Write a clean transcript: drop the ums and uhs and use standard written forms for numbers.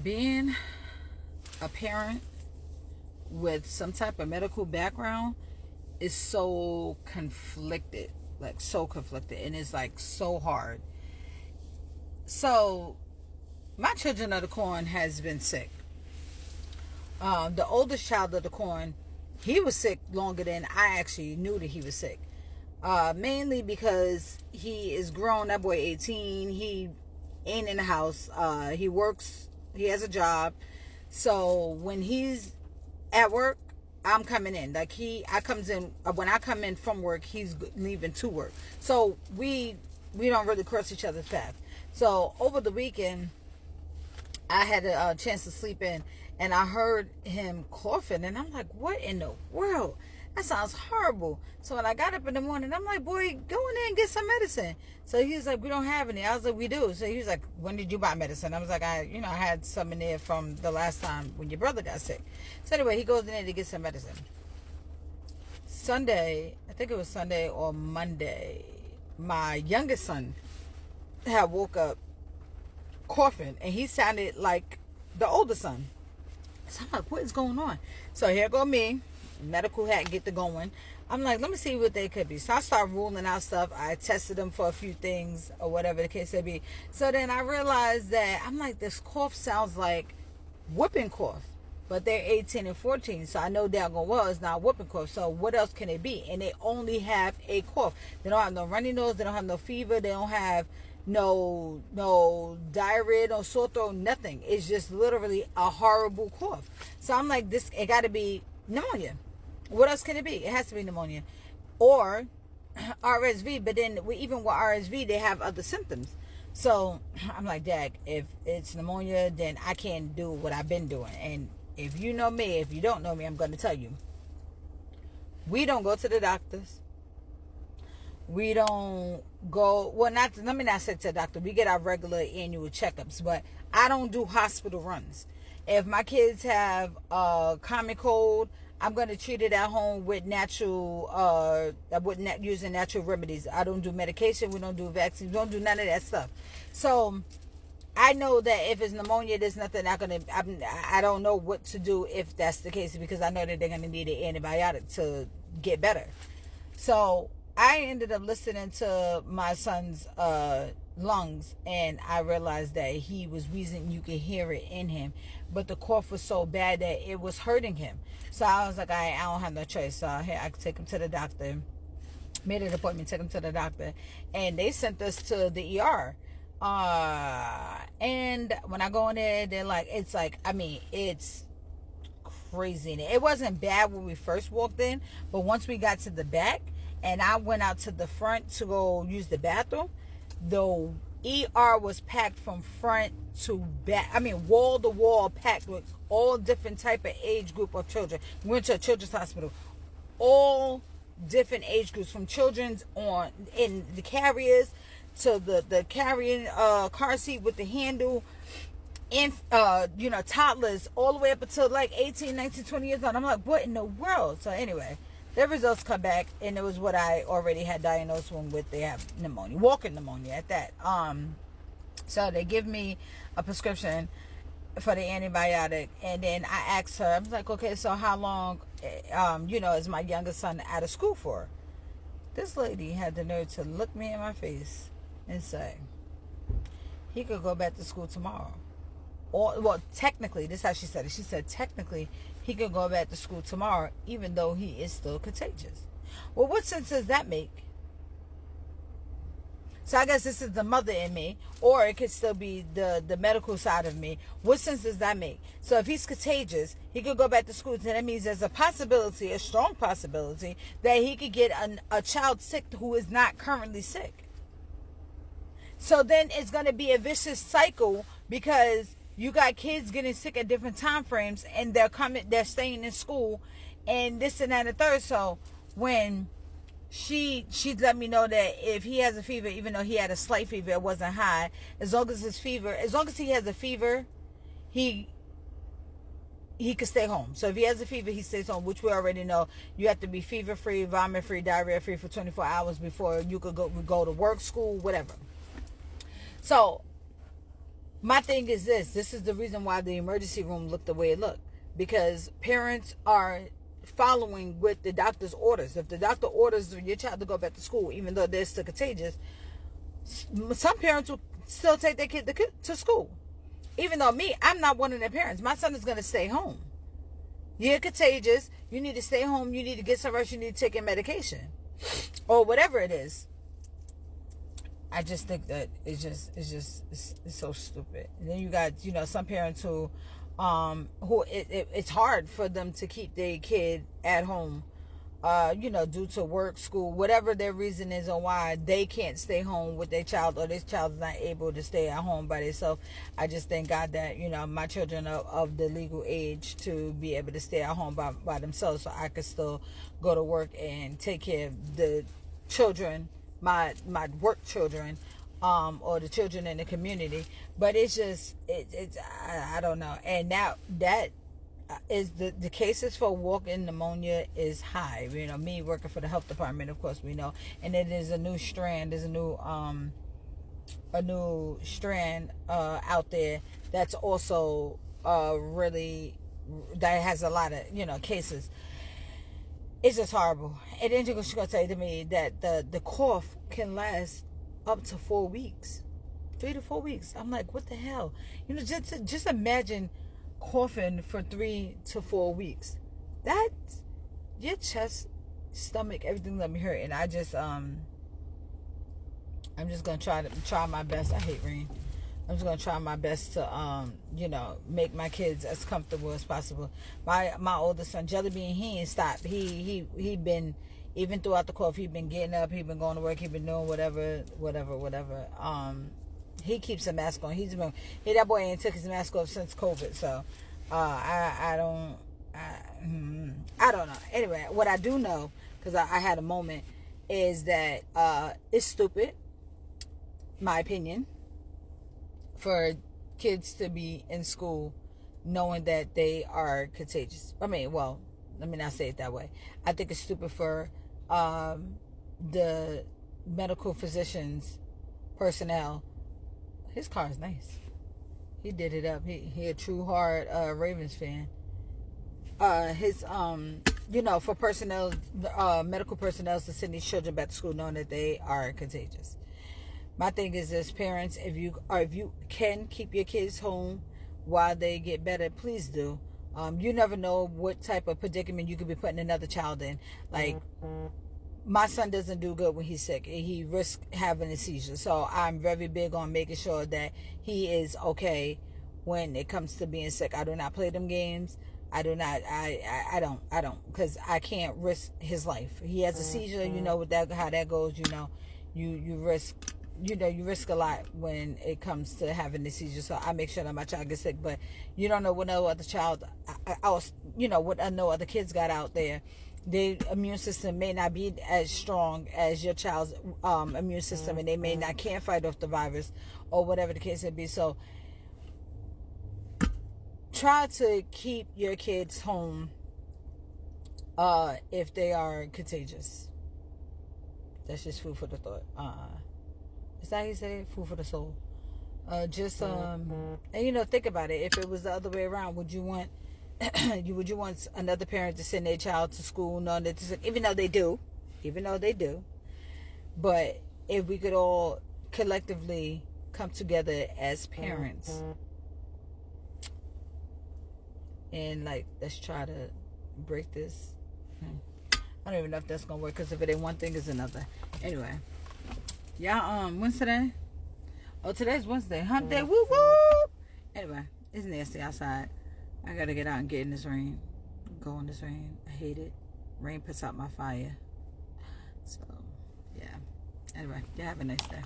Being a parent with some type of medical background is so conflicted, like so conflicted, and it's like so hard. So my children of the corn has been sick. The oldest child of the corn, he was sick longer than I actually knew that he was sick. Mainly because he is grown. That boy 18. He ain't in the house. He works. He has a job. So when he's at work, I'm coming in. I comes in when I come in from work. He's leaving to work. So we don't really cross each other's path. So over the weekend, I had a chance to sleep in, and I heard him coughing, and I'm like, what in the world? That sounds horrible. So when I got up in the morning, I'm like, boy, go in there and get some medicine. So he was like, we don't have any. I was like, we do. So he was like, when did you buy medicine? I was like, I had some in there from the last time when your brother got sick. So anyway, he goes in there to get some medicine. Sunday, I think it was Sunday or Monday, my youngest son had woke up coughing, and he sounded like the older son. So I'm like, what is going on? So here go me, medical hat, get to going. I'm like, let me see what they could be. So I start ruling out stuff. I tested them for a few things or whatever the case may be. So then I realized that I'm like, this cough sounds like whooping cough. But they're 18 and 14, so I know daggone well it's not whooping cough. So what else can it be? And they only have a cough. They don't have no runny nose. They don't have no fever. They don't have no diarrhea, no sore throat, nothing. It's just literally a horrible cough. So I'm like, it got to be pneumonia. What else can it be? It has to be pneumonia or RSV. But then even with RSV, they have other symptoms. So I'm like, Dad, if it's pneumonia, then I can't do what I've been doing. And if you know me, if you don't know me, I'm going to tell you. We don't go to the doctors. We don't go, well, let me not say to the doctor. We get our regular annual checkups, but I don't do hospital runs. If my kids have a common cold, I'm going to treat it at home with using natural remedies. I don't do medication. We don't do vaccines. We don't do none of that stuff. So I know that if it's pneumonia, there's nothing I don't know what to do if that's the case, because I know that they're going to need an antibiotic to get better. So I ended up listening to my son's lungs, and I realized that he was wheezing. You could hear it in him, but the cough was so bad that it was hurting him. So I was like, I don't have no choice. So I could take him to the doctor. Made an appointment, took him to the doctor, and they sent us to the ER. And when I go in there, they're like, it's crazy. It wasn't bad when we first walked in, but once we got to the back and I went out to the front to go use the bathroom, the ER was packed from front to back. Wall to wall, packed with all different type of age group of children. We went to a children's hospital. All different age groups, from children's in the carriers to the carrying car seat with the handle, and toddlers, all the way up until like 18, 19, 20 years old. I'm like, what in the world? So anyway, their results come back, and it was what I already had diagnosed them with. They have pneumonia, walking pneumonia at that. So they give me a prescription for the antibiotic, and then I asked her, I was like, okay, so how long is my youngest son out of school for? This lady had the nerve to look me in my face and say, he could go back to school tomorrow. Or, well, technically, this is how she said it. She said, technically, he could go back to school tomorrow, even though he is still contagious. Well, what sense does that make? So I guess this is the mother in me, or it could still be the medical side of me. What sense does that make? So if he's contagious, he could go back to school. So that means there's a possibility, a strong possibility, that he could get a child sick who is not currently sick. So then it's going to be a vicious cycle, because you got kids getting sick at different time frames, and they're staying in school, and this and that and the third. So when she let me know that if he has a fever, even though he had a slight fever, it wasn't high. As long as he has a fever, he could stay home. So if he has a fever, he stays home, which we already know. You have to be fever free, vomit free, diarrhea free for 24 hours before you could go to work, school, whatever. So My thing is this is the reason why the emergency room looked the way it looked, because parents are following with the doctor's orders. If the doctor orders your child to go back to school, even though they're still contagious, some parents will still take their kid to school. Even though I'm not one of their parents. My son is going to stay home. You're contagious. You need to stay home. You need to get some rest. You need to take your medication or whatever it is. I just think that it's so stupid. And then you got, some parents who it's hard for them to keep their kid at home, due to work, school, whatever their reason is on why they can't stay home with their child, or this child is not able to stay at home by themselves. I just thank God that, my children are of the legal age to be able to stay at home by themselves, so I could still go to work and take care of the children, my work children, or the children in the community. But it's just, I don't know. And now that is the cases for walk-in pneumonia is high. Me working for the health department, of course we know, and it is a new strand. There's a new strand out there that's also really, that has a lot of cases. It's just horrible. And then she's gonna say to me that the cough can last up to 4 weeks, 3 to 4 weeks. I'm like, what the hell? Just imagine coughing for 3 to 4 weeks. That's your chest, stomach, everything let me hurt. And I just I'm just gonna try my best. I hate rain. I'm just gonna try my best to make my kids as comfortable as possible. My oldest son, Jellybean, he ain't stopped. He been, even throughout the cough, he been getting up, he been going to work, he been doing whatever. He keeps a mask on. That boy ain't took his mask off since COVID. So I don't know. Anyway, what I do know, because I had a moment, is that it's stupid, my opinion, for kids to be in school knowing that they are contagious. I mean, well, let me not say it that way. I think it's stupid for the medical physicians, personnel. His car is nice. He did it up. He a true hard Ravens fan. His for personnel, medical personnel to send these children back to school knowing that they are contagious. My thing is this, parents, if you can keep your kids home while they get better, please do. You never know what type of predicament you could be putting another child in. Like, my son doesn't do good when he's sick. He risks having a seizure. So I'm very big on making sure that he is okay when it comes to being sick. I do not play them games. I do not. I don't, because I can't risk his life. He has a seizure. You know how that goes. You risk a lot when it comes to having the seizure. So I make sure that my child gets sick. But you don't know what no other child, what no other kids got out there. Their immune system may not be as strong as your child's immune system, and they can't fight off the virus, or whatever the case may be. So try to keep your kids home if they are contagious. That's just food for the thought. Is that how you say it? Food for the soul. And think about it. If it was the other way around, would you want another parent to send their child to school knowing that even though they do, but if we could all collectively come together as parents and let's try to break this. I don't even know if that's gonna work, because if it ain't one thing, it's another. Anyway, y'all, when's today? Oh, today's Wednesday. Hump day. Woo woo. Anyway, it's nasty outside. I gotta get out and get in this rain. Go in this rain. I hate it. Rain puts out my fire. So, yeah. Anyway, you have a nice day.